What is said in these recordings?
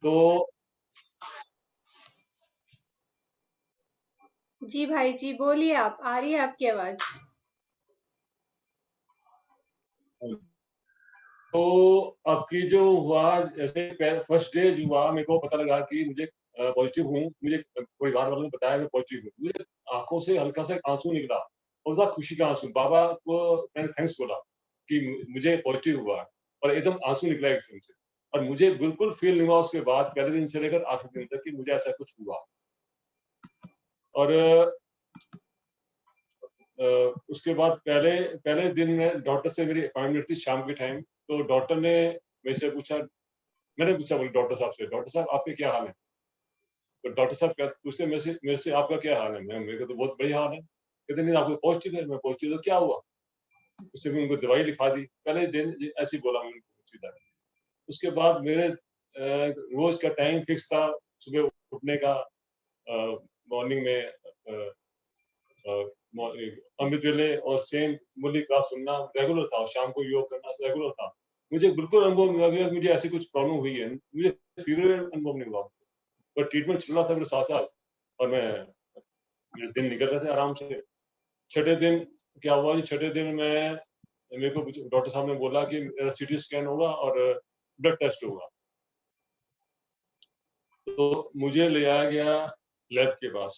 तो जी भाई जी, बोलिए, आप आ रही है आपकी आवाज। तो आपकी जो हुआ, जैसे फर्स्ट डे जो हुआ, मेरे को पता लगा कि मुझे पॉजिटिव हूँ। मुझे परिवार वालों ने बताया मैं पॉजिटिव हूँ। मुझे आंखों से हल्का सा एक आंसू निकला और था खुशी का आंसू। बाबा को मैंने थैंक्स बोला कि मुझे पॉजिटिव हुआ है, और एकदम आंसू निकला एकदम से। और मुझे बिल्कुल फील नहीं हुआ उसके बाद, पहले दिन से लेकर आखिरी दिन तक, कि मुझे ऐसा कुछ हुआ। और उसके बाद पहले पहले दिन में डॉक्टर से मेरी अपॉइंटमेंट थी शाम के टाइम। तो डॉक्टर ने मेरे से पूछा, मैंने पूछा बोले डॉक्टर साहब से, डॉक्टर साहब आपके क्या हाल है? तो डॉक्टर साहब पूछते मेरे से आपका क्या हाल है? मेरे को तो बहुत बढ़िया हाल है। कहते नहीं आपको पॉजिटिव है। मैं पॉजिटिव, तो क्या हुआ? उससे भी उनको दवाई लिखा दी। पहले दिन ऐसे ही बोला मैंने सीधा। उसके बाद मेरे रोज का टाइम फिक्स था सुबह उठने का। मॉर्निंग में अमृत वेले और सेम मुरली क्लास सुनना रेगुलर था, और शाम को योग करना रेगुलर था। मुझे बिल्कुल अनुभव नहीं हुआ कि मुझे ऐसी कुछ प्रॉब्लम हुई है। मुझे फीवर अनुभव नहीं हुआ। पर ट्रीटमेंट चल रहा था मेरे साथ साथ, और मेरे दिन निकल रहे थे आराम से। छठे दिन क्या हुआ जी, छठे दिन में मेरे को डॉक्टर साहब ने बोला कि मेरा सीटी स्कैन होगा और ब्लड टेस्ट होगा। तो मुझे ले आया गया लैब के पास।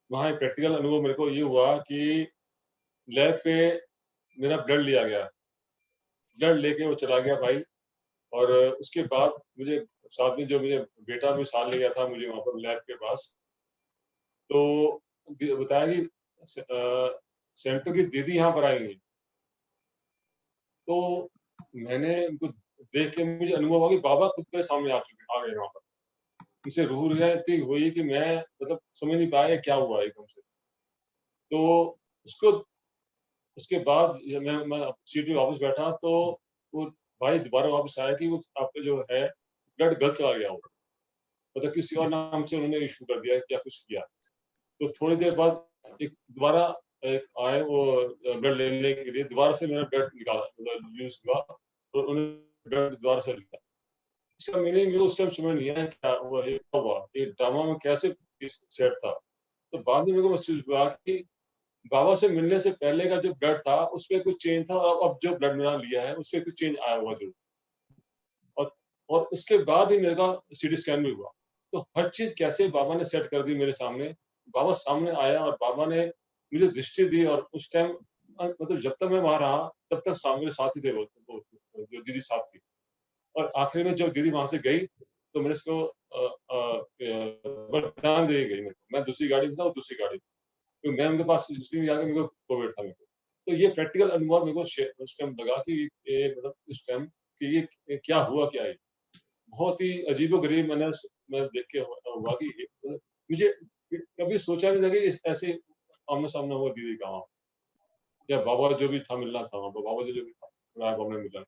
वहाँ एक प्रैक्टिकल अनुभव मेरे को ये हुआ कि लैब पे मेरा ब्लड लिया गया। ब्लड लेके वो चला गया भाई। और उसके बाद मुझे साथ में जो मुझे बेटा भी साथ ले गया था मुझे वहाँ पर लैब के पास। तो बताया कि सेंटर की दीदी यहाँ पर आएंगी। तो मैंने उनको देख के मुझे अनुभव हुआ कि बाबा खुद मेरे सामने आ गए वहाँ पर। उनसे रूह रिया इतनी हुई कि मैं मतलब समझ नहीं पाया क्या हुआ एकदम से। तो उसको उसके बाद जब मैं सीट पे वापस बैठा, तो वो भाई दोबारा वापस आया कि वो आपका जो है ब्लड गलत चला गया हो, मतलब किसी और नाम से उन्होंने इशू कर दिया या कुछ किया। तो थोड़ी देर बाद एक दोबारा एक आए वो ब्लड लेने के लिए, दोबारा से मेरा ब्लड निकाला, मतलब यूज हुआ, तो उन्होंने ब्लड दोबारा से लिया। इसका मीनिंग मुझे उस टाइम समझ नहीं आया क्या हुआ, ये क्या हुआ, ये ड्रामा में कैसे सेट था। तो बाद में मेरे को महसूस हुआ कि बाबा से मिलने से पहले का जो ब्लड था उसमें कुछ चेंज था, और अब जो ब्लड मेरा लिया है उसमें कुछ चेंज आया हुआ जरूर। और और उसके बाद ही मेरे का सीटी स्कैन भी हुआ। तो हर चीज कैसे बाबा ने सेट कर दी मेरे सामने। बाबा सामने आया और बाबा ने मुझे दृष्टि दी, और उस टाइम मतलब जब तक मैं वहां रहा तब तक मेरे साथ ही थे जो दीदी साथ थी। और आखिरी में जब दीदी वहां से गई, तो मैंने इसको वरदान दे गई। मैं दूसरी गाड़ी में था, और दूसरी गाड़ी में, तो मैं उनके पास दूसरी में जाकर मेरे को कोविड था मेरे को। तो ये प्रैक्टिकल अनुभव मेरे को उस टाइम लगा कि ये मतलब इस टाइम कि ये क्या हुआ क्या है। बहुत ही अजीबो-गरीब मैं देख के हुआ कि मतलब मुझे कभी सोचा नहीं था कि ऐसे आमने-सामने हुआ दीदी का वहाँ, या बाबा जो भी था मिलना था वहाँ पे, बाबा जो भी था, राय बाबा ने मिलना।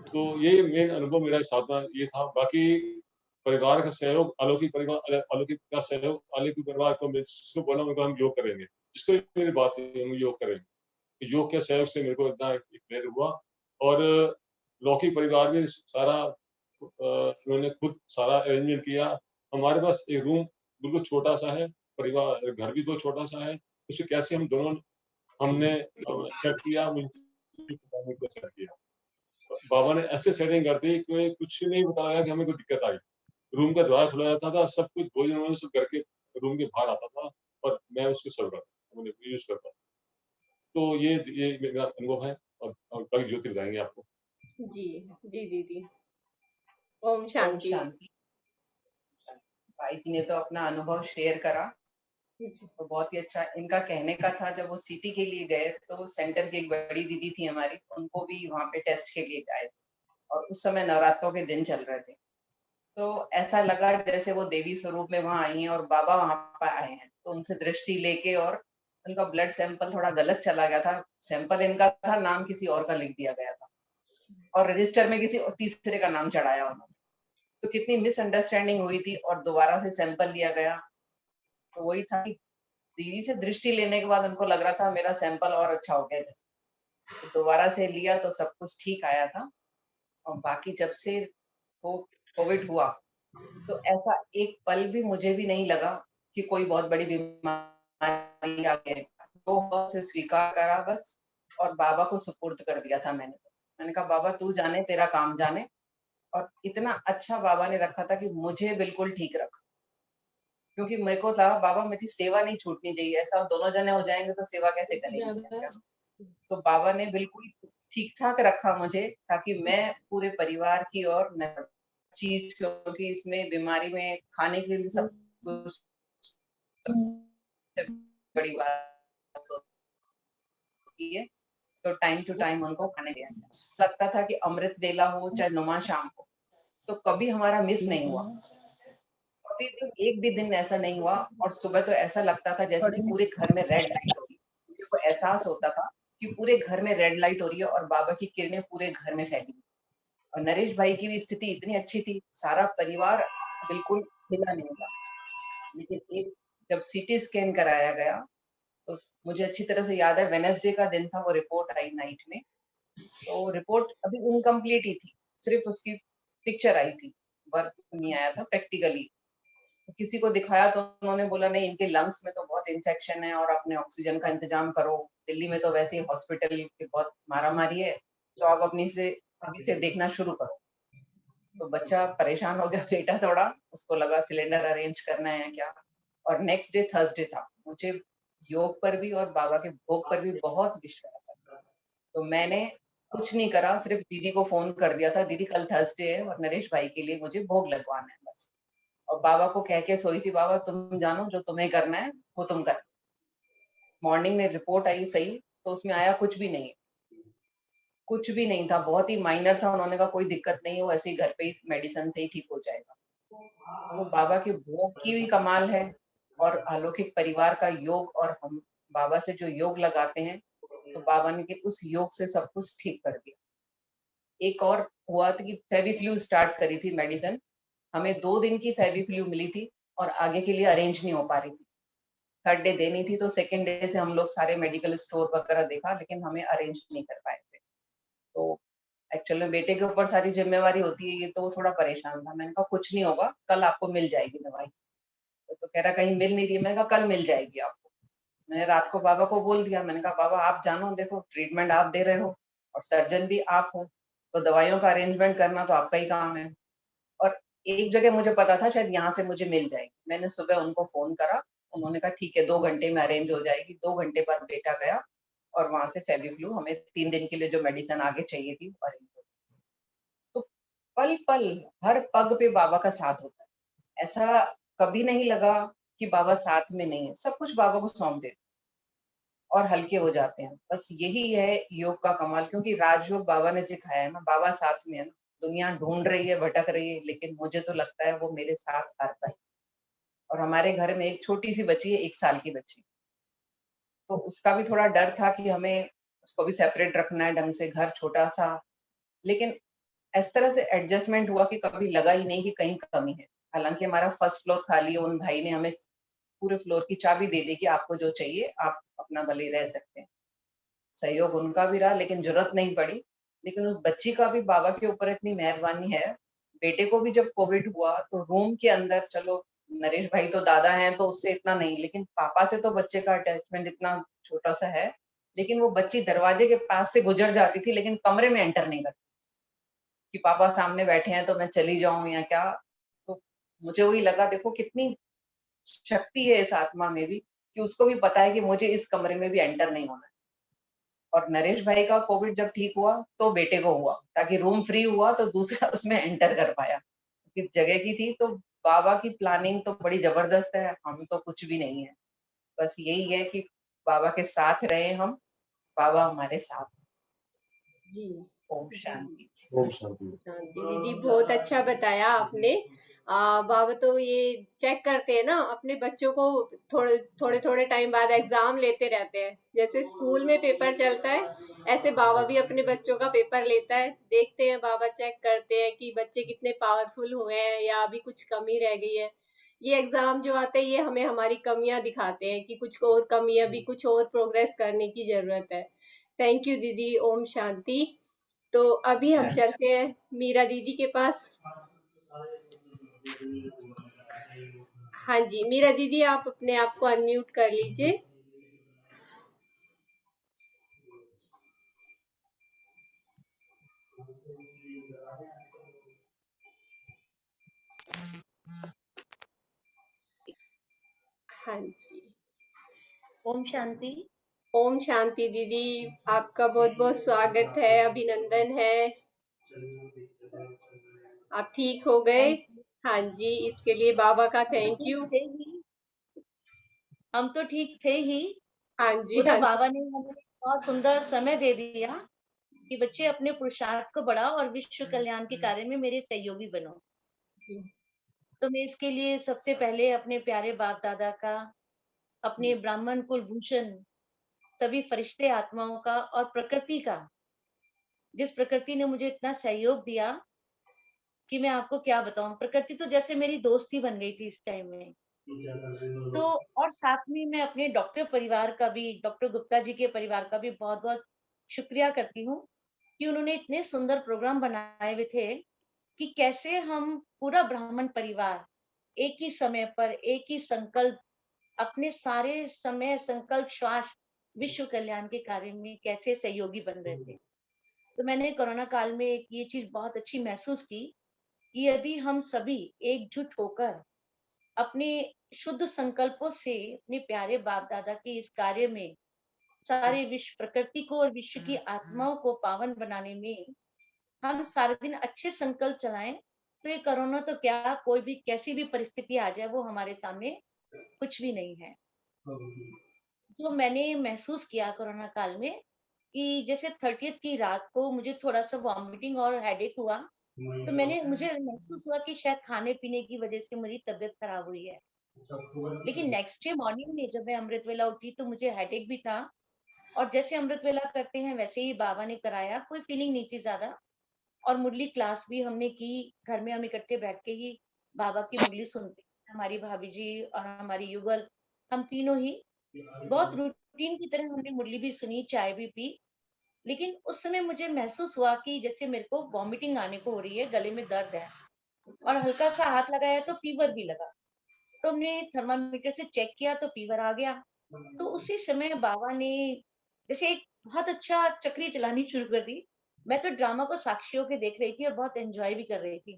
तो ये मेन अनुभव मेरा साधना ये था। बाकी परिवार का सहयोग, अलौकिक का सहयोग, अलौकिक परिवार को मैं जिसको बोला उनको हम योग करेंगे, जिसको भी मेरी बात हुई हम योग करेंगे। योग के सहयोग से मेरे को इतना प्रेरित हुआ। और लौकिक परिवार में सारा उन्होंने खुद सारा अरेंजमेंट किया। हमारे पास एक रूम बिल्कुल छोटा सा है, परिवार घर भी बहुत छोटा सा है। उसे कैसे हम दोनों हमने सेट किया, सेट किया। बाबा ने ऐसे सेटिंग कर दी कि कुछ नहीं बताया कि हमें कोई दिक्कत आई। रूम का द्वार खुला रहता था, सब कुछ भोजन वोजन सब करके रूम के बाहर आता था, और मैं उसको सर्व करता, मैंने यूज करता। तो ये मेरा अनुभव है। और बाकी ज्योति बताएंगे आपको। जी जी दीदी। ओम ओम शांति। शांति। भाई जी ने तो अपना अनुभव शेयर करा, जी तो बहुत ही अच्छा। इनका कहने का था जब वो सिटी के लिए गए तो सेंटर की एक बड़ी दीदी थी हमारी, उनको भी वहाँ पे टेस्ट के लिए गए, और उस समय नवरात्रों के दिन चल रहे थे। तो ऐसा लगा जैसे वो देवी स्वरूप में वहाँ आई हैं और बाबा वहाँ पर आए हैं, तो उनसे दृष्टि लेके, और उनका ब्लड सैंपल थोड़ा गलत चला गया था। सैंपल इनका था, नाम किसी और का लिख दिया गया था, और रजिस्टर में किसी तीसरे का नाम चढ़ाया उन्होंने। तो कितनी मिसअंडरस्टैंडिंग हुई थी, और दोबारा से सैंपल लिया गया। तो वही था कि दीदी से दृष्टि लेने के बाद उनको लग रहा था मेरा सैंपल और अच्छा हो गया जैसे। तो दोबारा से लिया तो सब कुछ ठीक आया था। और बाकी जब से वो कोविड हुआ, तो ऐसा एक पल भी मुझे भी नहीं लगा कि कोई बहुत बड़ी बीमारी आ गई है। तो उसे स्वीकार करा बस और बाबा को सुपुर्द कर दिया था मैंने। मैंने कहा बाबा तू जाने, तेरा काम जाने। और इतना अच्छा बाबा ने रखा था कि मुझे बिल्कुल ठीक रखा। क्योंकि मेरे को था बाबा मेरी सेवा नहीं छूटनी चाहिए, ऐसा दोनों जने हो जाएँगे तो सेवा कैसे करेंगे? तो बाबा ने बिल्कुल ठीक-ठाक रखा मुझे ताकि मैं पूरे परिवार की और न चीज़ क्योंकि इसमें बीमारी में खाने के लिए सब कुछ सबसे बड़ी बात होती है, तो टाइम टू टाइम उनको खाने दिया। लगता था कि अमृत वेला हो चाहे नुमा शाम हो, तो कभी हमारा मिस नहीं हुआ। कभी भी एक भी दिन ऐसा नहीं हुआ और सुबह तो ऐसा लगता था जैसे कि पूरे घर में रेड लाइट हो रही है। मुझे को एहसास होता था कि पूरे घर में रेड लाइट हो रही है और बाबा की किरणें पूरे घर में फैली हुई। और नरेश भाई की भी स्थिति इतनी अच्छी थी, सारा परिवार बिल्कुल हिला नहीं था। लेकिन एक जब सीटी स्कैन कराया गया, तो मुझे अच्छी तरह से याद है वेडनेसडे का दिन था, वो रिपोर्ट आई नाइट में। तो रिपोर्ट अभी इनकम्प्लीट ही थी, सिर्फ उसकी पिक्चर आई थी, वर्क नहीं आया था प्रैक्टिकली। तो किसी को दिखाया तो उन्होंने बोला नहीं इनके लंग्स में तो बहुत इन्फेक्शन है और आपने ऑक्सीजन का इंतजाम करो। दिल्ली में तो वैसे ही हॉस्पिटल की बहुत मारामारी है, तो आप अपनी से अभी से देखना शुरू करो। तो बच्चा परेशान हो गया बेटा थोड़ा, उसको लगा सिलेंडर अरेंज करना है क्या। और नेक्स्ट डे थर्सडे था। मुझे योग पर भी और बाबा के भोग पर भी बहुत विश्वास है। तो मैंने कुछ नहीं करा, सिर्फ दीदी को फ़ोन कर दिया था, दीदी कल थर्सडे है और नरेश भाई के लिए मुझे भोग लगवाना है बस। और बाबा को कह के सोई थी, बाबा तुम जानो जो तुम्हें करना है, वो तुम कर। मॉर्निंग में रिपोर्ट आई सही, तो उसमें आया कुछ भी नहीं। कुछ भी नहीं था, बहुत ही माइनर था, उन्होंने कहा कोई दिक्कत नहीं है, वो ऐसे ही घर पे ही मेडिसिन से ही ठीक हो जाएगा। तो बाबा के भोग की भी कमाल है और अलौकिक परिवार का योग और हम बाबा से जो योग लगाते हैं, तो बाबा ने के उस योग से सब कुछ ठीक कर दिया। एक और हुआ था कि फेविफ्लू स्टार्ट करी थी मेडिसिन, हमें 2 दिन की फेविफ्लू मिली थी और आगे के लिए अरेंज नहीं हो पा रही थी। थर्ड डे देनी थी तो सेकंड डे से हम लोग सारे मेडिकल स्टोर वगैरह देखा लेकिन हमें अरेंज नहीं कर पाए थे। तो एक्चुअल में बेटे के ऊपर सारी ज़िम्मेवारी होती है, ये तो वो थोड़ा परेशान था। मैंने कहा कुछ नहीं होगा, कल आपको मिल जाएगी दवाई। तो कह रहा कहीं मिल नहीं रही है, मैंने कहा कल मिल जाएगी आपको। मैंने रात को बाबा को बोल दिया, मैंने कहा बाबा आप जानो देखो ट्रीटमेंट आप दे रहे हो और सर्जन भी आप हो, तो दवाइयों का अरेंजमेंट करना तो आपका ही काम है। और एक जगह मुझे पता था शायद यहाँ से मुझे मिल जाएगी। मैंने सुबह उनको फ़ोन करा, उन्होंने कहा ठीक है 2 घंटे में अरेंज हो जाएगी। 2 घंटे बाद बेटा गया और वहाँ से फेविफ्लू हमें 3 दिन के लिए जो मेडिसिन आगे चाहिए थी वो अरेंज हो गई। तो पल-पल, हर पग पे बाबा का साथ होता है। ऐसा कभी नहीं लगा कि बाबा साथ में नहीं है, सब कुछ बाबा को सौंप देते और हल्के हो जाते हैं। बस यही है योग का कमाल क्योंकि राजयोग बाबा ने सिखाया है ना, बाबा साथ में है ना। दुनिया ढूँढ रही है, भटक रही है, लेकिन मुझे तो लगता है वो मेरे साथ हर पल। और हमारे घर में एक छोटी-सी बच्ची है, 1 साल की बच्ची। तो उसका भी थोड़ा डर था कि हमें उसको भी सेपरेट रखना है ढंग से, घर छोटा-सा। लेकिन इस तरह से एडजस्टमेंट हुआ कि कभी लगा ही नहीं कि कहीं कमी है। हालाँकि हमारा फर्स्ट फ्लोर खाली है, उन भाई ने हमें पूरे फ्लोर की चाबी दे दी कि आपको जो चाहिए आप अपना भले रह सकते हैं। सहयोग उनका भी रहा लेकिन ज़रूरत नहीं पड़ी। लेकिन उस बच्ची का भी बाबा के ऊपर इतनी मेहरबानी है, बेटे को भी जब कोविड हुआ तो रूम के अंदर चलो नरेश भाई तो दादा हैं तो उससे इतना नहीं, लेकिन पापा से तो बच्चे का अटैचमेंट इतना छोटा-सा है, लेकिन वो बच्ची दरवाजे के पास से गुज़र जाती थी लेकिन कमरे में एंटर नहीं करती, कि पापा सामने बैठे हैं तो मैं चली जाऊँ या क्या? तो मुझे वही लगा देखो कितनी शक्ति है इस आत्मा में भी, कि उसको भी पता है कि मुझे इस कमरे में भी एंटर नहीं होना है। और नरेश भाई का कोविड जब ठीक हुआ, तो बेटे को हुआ, ताकि रूम फ्री हुआ तो दूसरा उसमें एंटर कर पाया। क्योंकि जगह की थी तो बाबा की प्लानिंग तो बड़ी ज़बरदस्त है, हम तो कुछ भी नहीं है। बस यही है कि बाबा के साथ रहे हम, बाबा हमारे साथ हैं। जी ओम जी शांति। ओम शांति। शांति दीदी, बहुत अच्छा बताया आपने। बाबा तो ये चेक करते हैं ना अपने बच्चों को, थोड़े थोड़े थोड़े टाइम बाद एग्जाम लेते रहते हैं। जैसे स्कूल में पेपर चलता है, ऐसे बाबा भी अपने बच्चों का पेपर लेता है। देखते हैं बाबा, चेक करते हैं कि बच्चे कितने पावरफुल हुए हैं या अभी कुछ कमी रह गई है। ये एग्जाम जो आते हैं ये हमें हमारी कमियां दिखाते हैं कि कुछ और कमी, अभी कुछ और प्रोग्रेस करने की जरूरत है। थैंक यू दीदी। ओम शांति। तो अभी हम चलते हैं मीरा दीदी के पास। हाँ जी, मीरा दीदी आप अपने आप को अनम्यूट कर लीजिए। हाँ जी। ओम शांति। ओम शांति दीदी, आपका बहुत-बहुत स्वागत है, अभिनंदन है। आप ठीक हो गए? Thank you. हाँ जी, इसके लिए बाबा का थैंक ठीक यू। थे ही, हम तो ठीक थे ही। हाँ जी, वो तो हाँ जी। बाबा ने हमें बहुत सुंदर समय दे दिया कि बच्चे अपने पुरुषार्थ को बढ़ाओ और विश्व कल्याण के कार्य में मेरे सहयोगी बनो। जी। तो मैं इसके लिए सबसे पहले अपने प्यारे बाप दादा का, अपने ब्राह्मण कुलभूषण सभी फरिश्ते आत्माओं का और प्रकृति का, जिस प्रकृति ने मुझे इतना सहयोग दिया कि मैं आपको क्या बताऊं। प्रकृति तो जैसे मेरी दोस्त ही बन गई थी इस टाइम में। तो और साथ में मैं अपने डॉक्टर परिवार का भी, डॉक्टर गुप्ता जी के परिवार का भी बहुत बहुत शुक्रिया करती हूँ कि उन्होंने इतने सुंदर प्रोग्राम बनाए हुए थे कि कैसे हम पूरा ब्राह्मण परिवार एक ही समय पर एक ही संकल्प, अपने सारे समय संकल्प श्वास विश्व कल्याण के कार्य में कैसे सहयोगी बन रहे थे। तो मैंने कोरोना काल में एक ये चीज बहुत अच्छी महसूस की कि यदि हम सभी एकजुट होकर अपने शुद्ध संकल्पों से अपने प्यारे बाप दादा के इस कार्य में सारे विश्व प्रकृति को और विश्व की आत्माओं को पावन बनाने में हम सारे दिन अच्छे संकल्प चलाएं, तो ये कोरोना तो क्या, कोई भी कैसी भी परिस्थिति आ जाए वो हमारे सामने कुछ भी नहीं है। जो मैंने महसूस किया कोरोना काल में कि जैसे 30th की रात को मुझे थोड़ा सा वॉमिटिंग और हेडेक हुआ, तो मुझे महसूस हुआ कि शायद खाने पीने की वजह से मेरी तबीयत खराब हुई है। लेकिन नेक्स्ट डे मॉर्निंग में जब मैं अमृत वेला उठी तो मुझे हेडेक भी था, और जैसे अमृत वेला करते हैं वैसे ही बाबा ने कराया, कोई फीलिंग नहीं थी ज्यादा। और मुरली क्लास भी हमने की, घर में हम इकट्ठे बैठ के ही बाबा की मुरली सुनते हैं, हमारी भाभी जी और हमारी युगल, हम तीनों ही बहुत रूटीन की तरह हमने मुरली भी सुनी, चाय भी पी। लेकिन उस समय मुझे महसूस हुआ कि जैसे मेरे को वॉमिटिंग आने को हो रही है, गले में दर्द है, और हल्का सा हाथ लगाया तो फीवर भी लगा। तो हमने थर्मामीटर से चेक किया तो फीवर आ गया। तो उसी समय बाबा ने जैसे एक बहुत अच्छा चक्री चलानी शुरू कर दी। मैं तो ड्रामा को साक्षियों के देख रही थी और बहुत एंजॉय भी कर रही थी।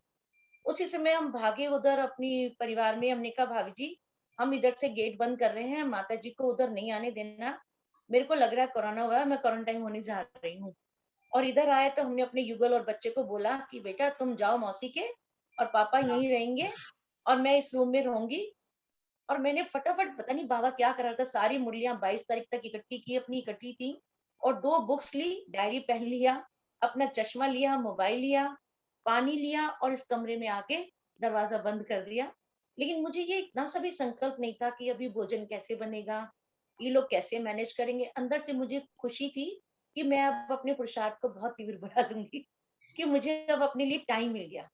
उसी समय हम भागे उधर अपनी परिवार में, हमने कहा भाभी जी हम इधर से गेट बंद कर रहे हैं, माता जी को उधर नहीं आने देना, मेरे को लग रहा है कोरोना हुआ है, मैं क्वारंटाइन होने जा रही हूँ। और इधर आए तो हमने अपने युगल और बच्चे को बोला कि बेटा तुम जाओ मौसी के, और पापा यहीं रहेंगे और मैं इस रूम में रहूंगी। और मैंने फटाफट, पता नहीं बाबा क्या कर रहा था, सारी मुरलियां 22 तारीख तक इकट्ठी की, अपनी इकट्ठी थी, और 2 बुक्स ली, डायरी पेन लिया, अपना चश्मा लिया, मोबाइल लिया, पानी लिया, और इस कमरे में आके दरवाजा बंद कर दिया। लेकिन मुझे ये इतना सा भी संकल्प नहीं था कि अभी भोजन कैसे बनेगा, ये लोग कैसे मैनेज करेंगे। अंदर से मुझे खुशी थी कि मैं अब अपने पुरुषार्थ को बहुत तीव्र बढ़ा लूंगी, कि मुझे अब अपने लिए टाइम मिल गया।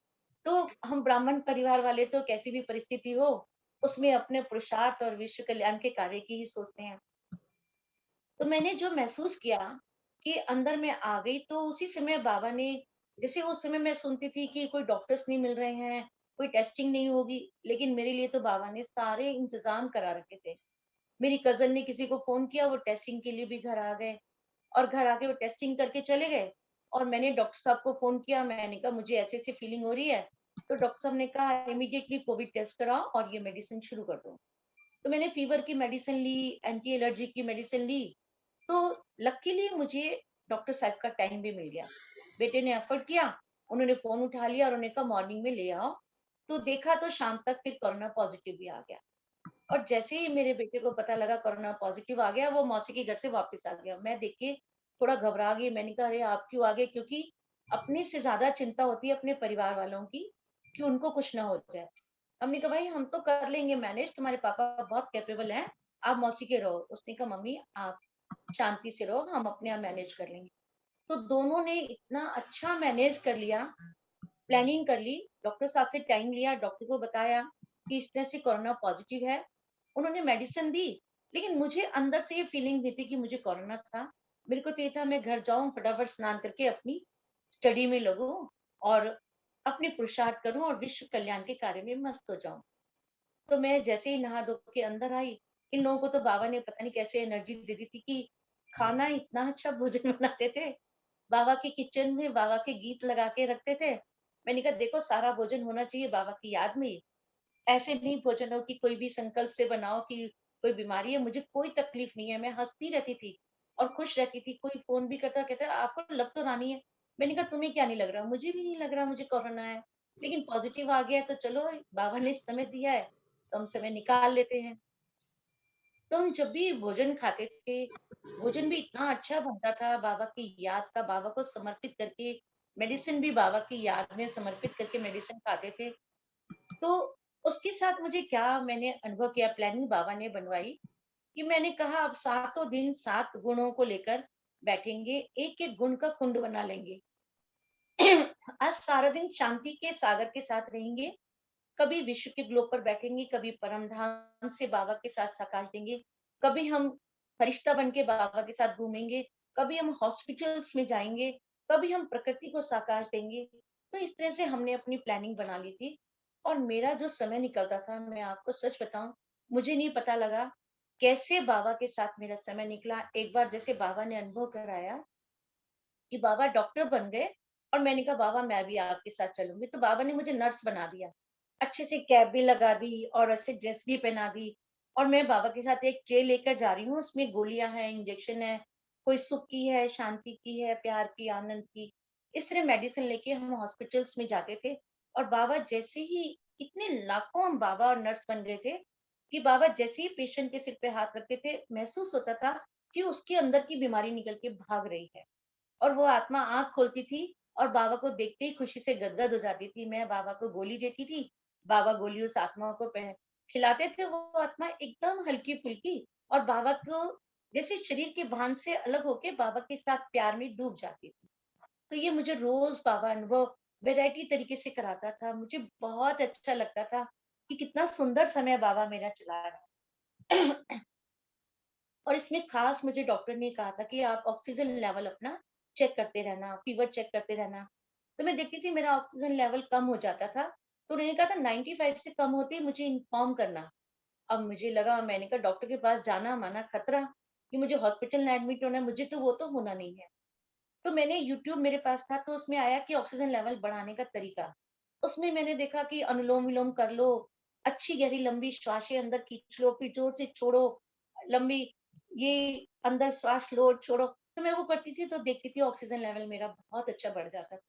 तो हम ब्राह्मण परिवार वाले तो कैसी भी परिस्थिति हो उसमें अपने पुरुषार्थ और विश्व कल्याण के कार्य की ही सोचते हैं। तो मैंने जो महसूस किया कि अंदर में आ गई, तो उसी समय बाबा ने, जैसे उस समय मैं सुनती थी कि कोई डॉक्टर्स नहीं मिल रहे हैं, कोई टेस्टिंग नहीं होगी, लेकिन मेरे लिए तो बाबा ने सारे इंतजाम करा रखे थे। मेरी कजन ने किसी को फोन किया, वो टेस्टिंग के लिए भी घर आ गए, और घर आके वो टेस्टिंग करके चले गए। और मैंने डॉक्टर साहब को फोन किया, मैंने कहा मुझे ऐसे ऐसी फीलिंग हो रही है। तो डॉक्टर साहब ने कहा इमीडिएटली कोविड टेस्ट कराओ और ये मेडिसिन शुरू कर दो। तो मैंने फीवर की मेडिसिन ली, एंटी एलर्जी की मेडिसिन ली। तो लकीली मुझे डॉक्टर साहब का टाइम भी मिल गया। बेटे ने एफर्ट किया, उन्होंने फोन उठा लिया और उन्होंने कहा मॉर्निंग में ले आओ। तो देखा तो शाम तक फिर कोरोना पॉजिटिव भी आ गया। और जैसे ही मेरे बेटे को पता लगा कोरोना पॉजिटिव आ गया, वो मौसी के घर से वापस आ गया। मैं देख के थोड़ा घबरा गई, मैंने कहा अरे आप क्यों आ गए, क्योंकि अपने से ज्यादा चिंता होती है अपने परिवार वालों की कि उनको कुछ ना हो जाए। हमने कहा भाई हम तो कर लेंगे मैनेज, तुम्हारे पापा बहुत कैपेबल हैं, आप मौसी के रहो। उसने कहा मम्मी आप शांति से रहो, हम अपने आप मैनेज कर लेंगे। तो दोनों ने इतना अच्छा मैनेज कर लिया, प्लानिंग कर ली। डॉक्टर साहब से टाइम लिया, डॉक्टर को बताया कि इस तरह से कोरोना पॉजिटिव है, उन्होंने मेडिसिन दी। लेकिन मुझे अंदर से ये फीलिंग नहीं थी कि मुझे कोरोना था। मेरे को तो ये था मैं घर जाऊं, फटाफट स्नान करके अपनी स्टडी में लगूं, और अपने पुरुषार्थ करूं और विश्व कल्याण के कार्य में मस्त हो जाऊं। तो मैं जैसे ही नहा धो के अंदर आई, इन लोगों को तो बाबा ने पता नहीं कैसे एनर्जी दे दी थी कि खाना इतना अच्छा भोजन बनाते थे। बाबा के किचन में बाबा के गीत लगा के रखते थे। मैंने कहा देखो सारा भोजन होना चाहिए बाबा की याद में। ऐसे नहीं भोजन हो कि कोई भी संकल्प से बनाओ कि कोई बीमारी है, मुझे कोई तकलीफ नहीं है, मैं हंसती रहती थी और खुश रहती थी। कोई फोन भी करता कहता आपको लग तो रहा नहीं है। मैंने कहा तुम्हें क्या नहीं लग रहा? मुझे भी नहीं लग रहा मुझे कोरोना है, लेकिन पॉजिटिव आ गया तो चलो बाबा ने समय दिया है तो हम समय निकाल लेते हैं। तो हम जब भी भोजन खाते थे, भोजन भी इतना अच्छा बनता था बाबा की याद का, बाबा को समर्पित करके, मेडिसिन भी बाबा की याद में समर्पित करके मेडिसिन खाते थे। तो उसके साथ मुझे क्या मैंने अनुभव किया, प्लानिंग बाबा ने बनवाई कि मैंने कहा अब सातों दिन 7 गुणों को लेकर बैठेंगे, एक-एक गुण का कुंड बना लेंगे। आज सारा दिन शांति के सागर के साथ रहेंगे, कभी विश्व के ग्लोब पर बैठेंगे, कभी परम धाम से बाबा के साथ साकाश देंगे, कभी हम फरिश्ता बन के बाबा के साथ घूमेंगे, कभी हम हॉस्पिटल्स में जाएंगे, कभी हम प्रकृति को साकाश देंगे। तो इस तरह से हमने अपनी प्लानिंग बना ली थी और मेरा जो समय निकलता था, मैं आपको सच बताऊं, मुझे नहीं पता लगा कैसे बाबा के साथ मेरा समय निकला। एक बार जैसे बाबा ने अनुभव कराया कि बाबा डॉक्टर बन गए और मैंने कहा बाबा मैं भी आपके साथ चलूंगी, तो बाबा ने मुझे नर्स बना दिया, अच्छे से कैप भी लगा दी और ऐसे ड्रेस भी पहना दी। और मैं बाबा के साथ एक ट्रे लेकर जा रही हूँ, उसमें गोलियां हैं, इंजेक्शन है, कोई सुख की है, शांति की है, प्यार की, आनंद की, इस तरह मेडिसिन लेके हम हॉस्पिटल्स में जाते थे। और बाबा जैसे ही, इतने लाखों हम बाबा और नर्स बन गए थे कि बाबा जैसे ही पेशेंट के सिर पे हाथ रखते थे, महसूस होता था कि उसके अंदर की बीमारी निकल के भाग रही है। और वो आत्मा आँख खोलती थी और बाबा को देखते ही खुशी से गदगद हो जाती थी। मैं बाबा को गोली देती थी, बाबा गोली उस आत्मा को खिलाते थे। वो आत्मा एकदम हल्की-फुल्की और बाबा को जैसे शरीर के भान से अलग होके बाबा के साथ प्यार में डूब जाती थी। तो ये मुझे रोज़ बाबा अनुभव वैरायटी तरीके से कराता था। मुझे बहुत अच्छा लगता था कि कितना सुंदर समय बाबा मेरा चला रहा है। और इसमें खास मुझे डॉक्टर ने कहा था कि आप ऑक्सीजन लेवल अपना चेक करते रहना, फीवर चेक करते रहना। तो मैं देखती थी मेरा ऑक्सीजन लेवल कम हो जाता था, तो उन्होंने कहा था 95 से कम होते ही मुझे इन्फॉर्म करना। अब मुझे लगा, मैंने कहा डॉक्टर के पास जाना माना खतरा कि मुझे हॉस्पिटल में एडमिट होना है, मुझे तो वो तो होना नहीं है। तो मैंने यूट्यूब मेरे पास था, तो उसमें आया कि ऑक्सीजन लेवल बढ़ाने का तरीका। उसमें मैंने देखा कि अनुलोम विलोम कर लो, अच्छी गहरी लंबी श्वासें अंदर खींच लो, फिर जोर से छोड़ो, लंबी ये अंदर श्वास लो और छोड़ो। तो मैं वो करती थी तो देखती थी ऑक्सीजन लेवल मेरा बहुत अच्छा बढ़ जाता था।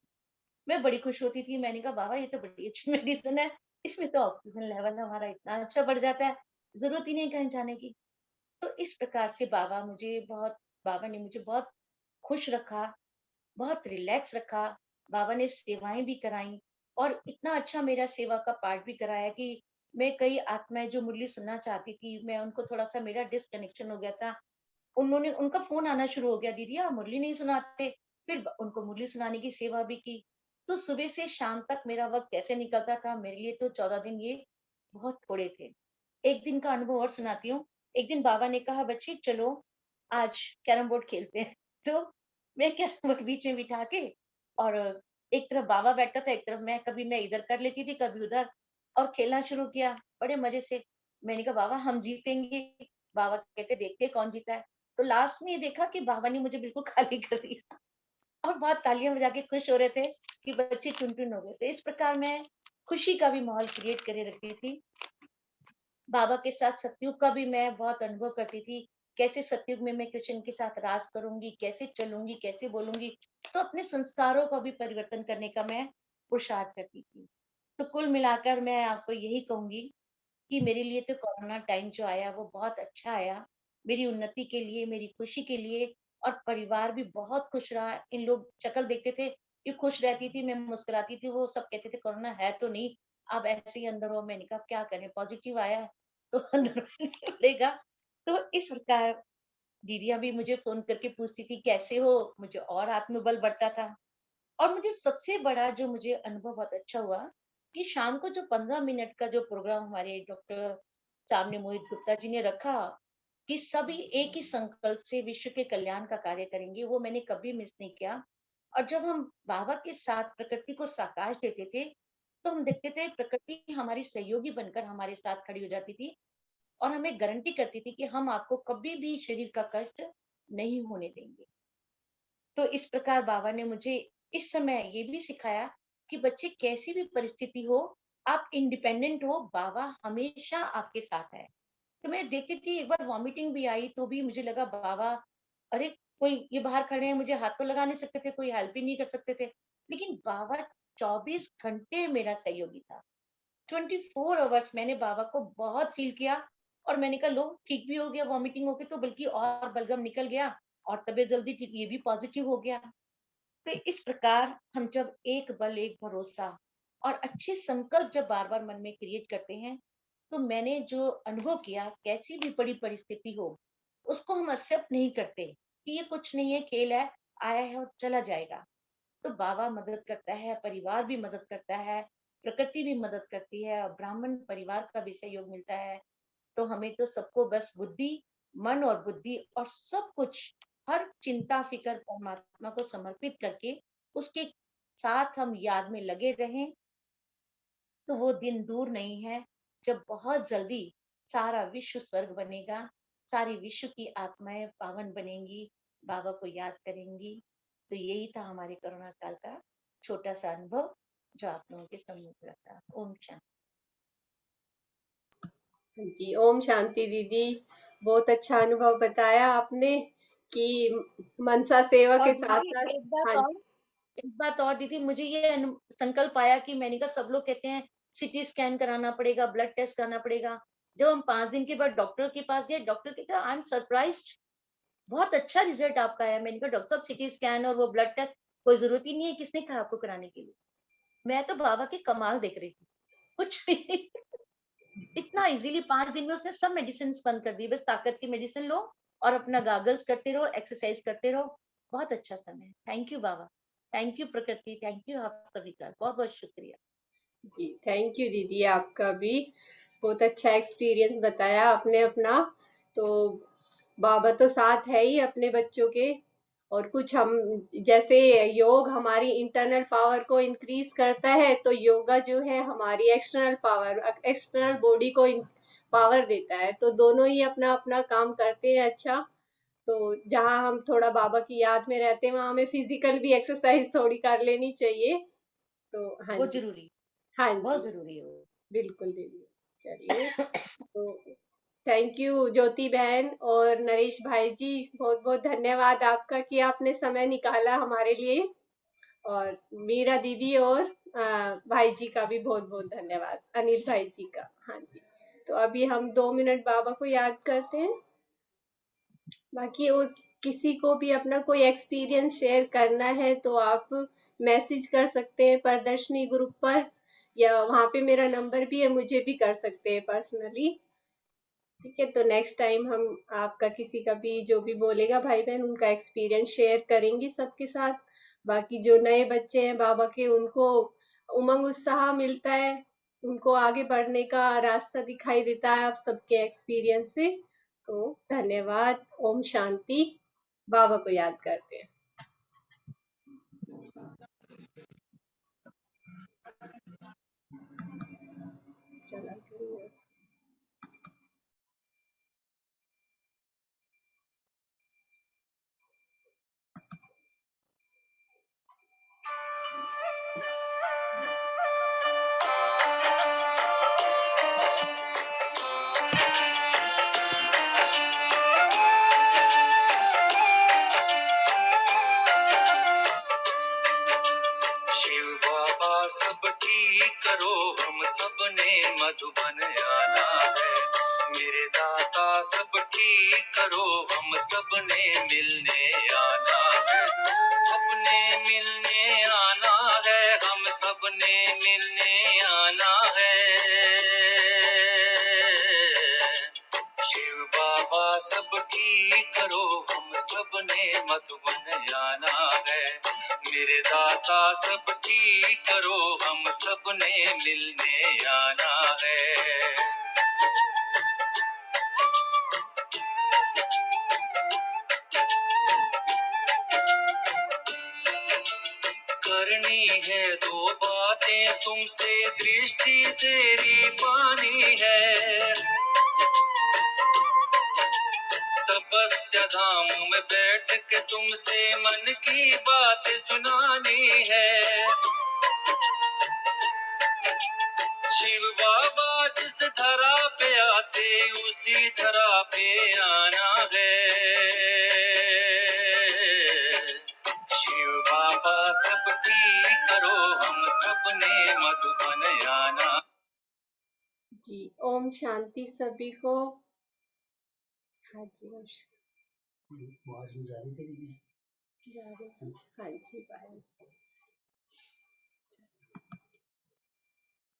मैं बड़ी खुश होती थी, मैंने कहा बाबा ये तो बड़ी अच्छी मेडिसिन है, इसमें तो ऑक्सीजन लेवल हमारा इतना अच्छा बढ़ जाता है, जरूरत ही नहीं कहीं जाने की। तो इस प्रकार से बाबा ने मुझे बहुत खुश रखा, बहुत रिलैक्स रखा। बाबा ने सेवाएं भी कराई और इतना अच्छा मेरा सेवा का पाठ भी कराया कि मैं कई आत्माएं जो मुरली सुनना चाहती थी, मैं उनको थोड़ा सा मेरा डिसकनेक्शन हो गया था, उन्होंने उनका फ़ोन आना शुरू हो गया, "दीदी आप मुरली नहीं सुनाते।" फिर ब उनको मुरली सुनाने की सेवा भी की। तो सुबह से शाम तक मेरा वक़्त कैसे निकलता था, मेरे लिए तो 14 दिन ये बहुत थोड़े थे। एक दिन का अनुभव और सुनाती हूँ। एक दिन बाबा ने कहा, "बच्ची चलो, आज कैरम बोर्ड खेलते हैं।" तो मैं कैरम बोर्ड बीच में बिठा के और एक तरफ बाबा बैठा था, एक तरफ मैं, कभी मैं इधर कर लेती थी, कभी उधर, और खेलना शुरू किया, बड़े मज़े से। मैंने कहा, "बाबा हम जीतेंगे।" बाबा कहते, "देखते हैं कौन जीता है।" तो लास्ट में ये देखा कि बाबा ने मुझे बिल्कुल खाली कर दिया और बहुत तालियां बजा के खुश हो रहे थे कि बच्चे टुन-टुन हो गए। तो इस प्रकार मैं खुशी का भी माहौल क्रिएट करे रखती थी। बाबा के साथ सतयुग का भी मैं बहुत अनुभव करती थी। कैसे सतयुग में मैं कृष्ण के साथ रास करूँगी, कैसे चलूँगी, कैसे बोलूँगी। तो अपने संस्कारों का भी परिवर्तन करने का मैं पुरुषार्थ करती थी। तो कुल मिलाकर मैं आपको यही कहूँगी कि मेरे लिए तो कोरोना टाइम जो आया वो बहुत अच्छा आया। मेरी उन्नति के लिए, मेरी खुशी के लिए, और परिवार भी बहुत खुश रहा। इन लोग शक्ल देखते थे कि खुश रहती थी, मैं मुस्कुराती थी, वो सब कहते थे कोरोना है तो नहीं, आप ऐसे ही अंदर हो। मैंने कहा क्या करें, पॉजिटिव आया है तो अंदर रहना पड़ेगा। तो इस प्रकार दीदियाँ भी मुझे फ़ोन करके पूछती थी कैसे हो? मुझे और आत्मबल बढ़ता था। और मुझे सबसे बड़ा जो मुझे अनुभव बहुत अच्छा हुआ कि शाम को जो 15 मिनट का जो प्रोग्राम हमारे डॉक्टर सामने मोहित गुप्ता जी ने रखा कि सभी एक ही संकल्प से विश्व के कल्याण का कार्य करेंगे, वो मैंने कभी मिस नहीं किया। और जब हम बाबा के साथ प्रकृति को साकार देते थे, तो हम देखते थे प्रकृति हमारी सहयोगी बनकर हमारे साथ खड़ी हो जाती थी और हमें गारंटी करती थी कि हम आपको कभी भी शरीर का कष्ट नहीं होने देंगे। तो इस प्रकार बाबा ने मुझे इस समय ये भी सिखाया कि बच्चे कैसी भी परिस्थिति हो, आप इंडिपेंडेंट हो, बाबा हमेशा आपके साथ है। तो मैं देखती थी, एक बार वॉमिटिंग भी आई तो भी मुझे लगा बाबा, अरे कोई ये बाहर खड़े हैं, मुझे हाथ तो लगा नहीं सकते थे, कोई हेल्प ही नहीं कर सकते थे, लेकिन बाबा 24 घंटे मेरा सहयोगी था। 24 आवर्स मैंने बाबा को बहुत फील किया और मैंने कहा लो ठीक भी हो गया, वॉमिटिंग हो गई तो बल्कि और बलगम निकल गया और तबीयत जल्दी ठीक, ये भी पॉजिटिव हो गया। तो इस प्रकार हम जब एक बल एक भरोसा और अच्छे संकल्प जब बार बार मन में क्रिएट करते हैं, तो मैंने जो अनुभव किया, कैसी भी बड़ी परिस्थिति हो उसको हम एक्सेप्ट नहीं करते कि ये कुछ नहीं है, खेल है, आया है और चला जाएगा। तो बाबा मदद करता है, परिवार भी मदद करता है, प्रकृति भी मदद करती है और ब्राह्मण परिवार का भी सहयोग मिलता है। तो हमें तो सबको बस बुद्धि, मन और बुद्धि और सब कुछ, हर चिंता फिक्र परमात्मा को समर्पित करके उसके साथ हम याद में लगे रहें, तो वो दिन दूर नहीं है जब बहुत जल्दी सारा विश्व स्वर्ग बनेगा, सारी विश्व की आत्माएं पावन बनेंगी, बाबा को याद करेंगी। तो यही था हमारे कोरोना काल का छोटा सा अनुभव जो आप लोगों के सम्मुख रखा। ओम शांति। जी, ओम शांति दीदी। बहुत अच्छा अनुभव बताया आपने कि मनसा सेवा और के दीदी साथ-साथ। एक बात हाँ और, जी, एक बात और दीदी, मुझे ये संकल्प आया कि मैंने कहा सब लोग कहते हैं सीटी स्कैन कराना पड़ेगा, ब्लड टेस्ट करना पड़ेगा। जब हम 5 दिन के बाद डॉक्टर के पास गए, डॉक्टर कहते आई एम सरप्राइज्ड, बहुत अच्छा रिजल्ट आपका आया। मैंने कहा डॉक्टर साहब सीटी स्कैन और वो ब्लड टेस्ट कोई जरूरत ही नहीं है, किसने कहा आपको कराने के लिए? मैं तो बाबा की कमाल देख रही थी, कुछ भी नहीं। इतना इजीली 5 दिन में उसने सब मेडिसिन बंद कर दी, बस ताकत की मेडिसिन लो और अपना गागल्स करते रहो, एक्सरसाइज करते रहो। बहुत अच्छा समय। Thank you Baba, thank you प्रकृति, थैंक यू आप सभी का बहुत बहुत शुक्रिया। जी, थैंक यू दीदी, आपका भी बहुत अच्छा एक्सपीरियंस बताया आपने अपना। तो बाबा तो साथ है ही अपने बच्चों के। और कुछ हम, जैसे योग हमारी इंटरनल पावर को इंक्रीज करता है, तो योगा जो है हमारी एक्सटर्नल पावर, एक्सटर्नल बॉडी को पावर देता है। तो दोनों ही अपना अपना काम करते हैं अच्छा। तो जहाँ हम थोड़ा बाबा की याद में रहते हैं, वहाँ हमें फिजिकल भी एक्सरसाइज थोड़ी कर लेनी चाहिए। तो हाँ बहुत जी। जरूरी, हाँ बहुत जी, जरूरी है वो। बिल्कुल दीदी। चलिए, तो थैंक यू ज्योति बहन और नरेश भाई जी, बहुत बहुत धन्यवाद आपका कि आपने समय निकाला हमारे लिए। और मीरा दीदी और भाई जी का भी बहुत बहुत धन्यवाद, अनिल भाई जी का। हाँ जी, तो अभी हम 2 मिनट बाबा को याद करते हैं। बाकी और किसी को भी अपना कोई एक्सपीरियंस शेयर करना है तो आप मैसेज कर सकते हैं प्रदर्शनी ग्रुप पर, या वहाँ पे मेरा नंबर भी है, मुझे भी कर सकते हैं पर्सनली। ठीक है, तो नेक्स्ट टाइम हम आपका किसी का भी जो भी बोलेगा भाई बहन, उनका एक्सपीरियंस शेयर करेंगे सबके साथ। बाकी जो नए बच्चे हैं बाबा के, उनको उमंग उत्साह मिलता है, उनको आगे बढ़ने का रास्ता दिखाई देता है आप सबके एक्सपीरियंस से। तो धन्यवाद। ओम शांति। बाबा को याद करते हैं। चला करिए। शिव बाबा सब ठीक करो, हम सब ने मधुबन आना है। मेरे दाता सब ठीक करो, हम सब ने मिलने आना है। सबने मिलने आना है, हम सब ने मिलने आना है। शिव बाबा सब ठीक करो, हम सब ने मधुबन आना है। मेरे दाता सब ठीक करो, हम सब ने मिलने आना है। तुमसे दृष्टि तेरी पानी है। तपस्या धाम में बैठ के तुमसे मन की बात सुनानी है। शिव बाबा जिस धरा पे आते उसी धरा पे आना है। शिव बाबा सब ठीक करो हम सबने मधुबन आना। जी, ओम शांति सभी को। हाँ जी, ओम शांति। हाँ जी, बाय।